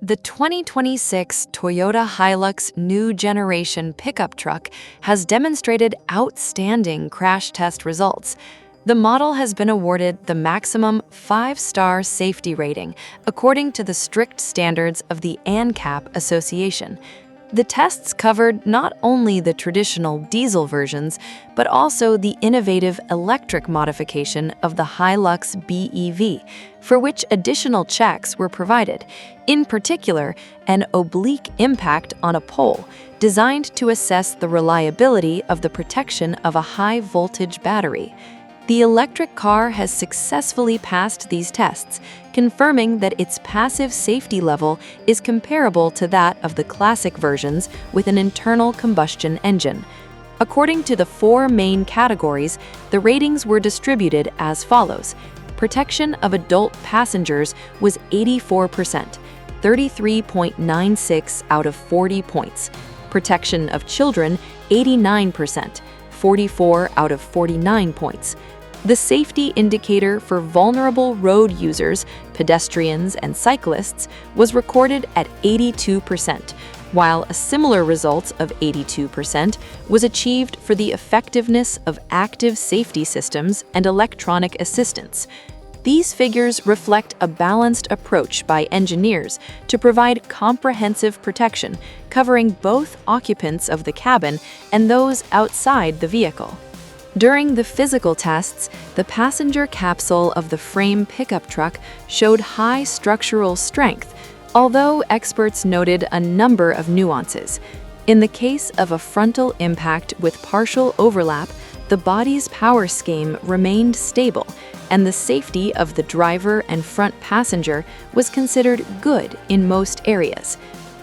The 2026 Toyota Hilux new generation pickup truck has demonstrated outstanding crash test results. The model has been awarded the maximum 5-star safety rating according to the strict standards of the ANCAP Association. The tests covered not only the traditional diesel versions, but also the innovative electric modification of the Hilux BEV, for which additional checks were provided, in particular, an oblique impact on a pole, designed to assess the reliability of the protection of a high-voltage battery. The electric car has successfully passed these tests, confirming that its passive safety level is comparable to that of the classic versions with an internal combustion engine. According to the 4 main categories, the ratings were distributed as follows. Protection of adult passengers was 84%, 33.96 out of 40 points. Protection of children, 89%, 44 out of 49 points. The safety indicator for vulnerable road users, pedestrians, and cyclists was recorded at 82%, while a similar result of 82% was achieved for the effectiveness of active safety systems and electronic assistance. These figures reflect a balanced approach by engineers to provide comprehensive protection, covering both occupants of the cabin and those outside the vehicle. During the physical tests, the passenger capsule of the frame pickup truck showed high structural strength, although experts noted a number of nuances. In the case of a frontal impact with partial overlap, the body's power scheme remained stable, and the safety of the driver and front passenger was considered good in most areas.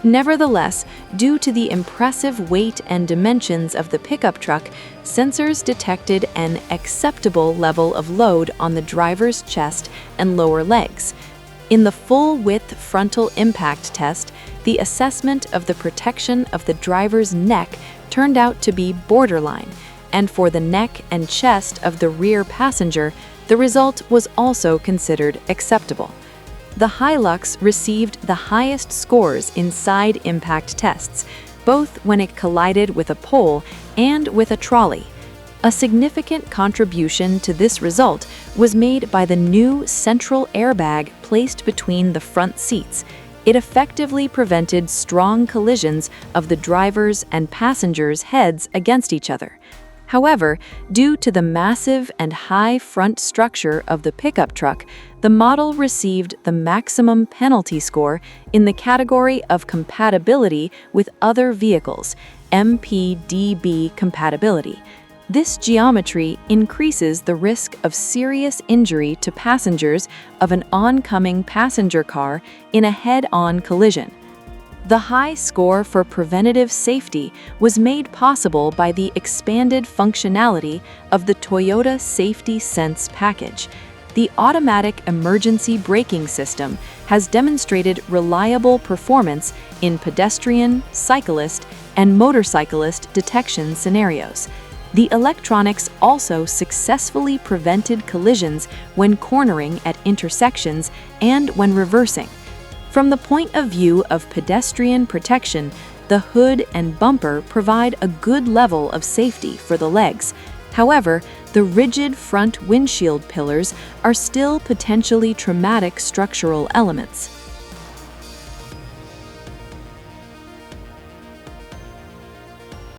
Nevertheless, due to the impressive weight and dimensions of the pickup truck, sensors detected an acceptable level of load on the driver's chest and lower legs. In the full-width frontal impact test, the assessment of the protection of the driver's neck turned out to be borderline, and for the neck and chest of the rear passenger, the result was also considered acceptable. The Hilux received the highest scores in side impact tests, both when it collided with a pole and with a trolley. A significant contribution to this result was made by the new central airbag placed between the front seats. It effectively prevented strong collisions of the driver's and passengers' heads against each other. However, due to the massive and high front structure of the pickup truck, the model received the maximum penalty score in the category of compatibility with other vehicles, MPDB compatibility. This geometry increases the risk of serious injury to passengers of an oncoming passenger car in a head-on collision. The high score for preventative safety was made possible by the expanded functionality of the Toyota Safety Sense package. The automatic emergency braking system has demonstrated reliable performance in pedestrian, cyclist, and motorcyclist detection scenarios. The electronics also successfully prevented collisions when cornering at intersections and when reversing. From the point of view of pedestrian protection, the hood and bumper provide a good level of safety for the legs. However, the rigid front windshield pillars are still potentially traumatic structural elements.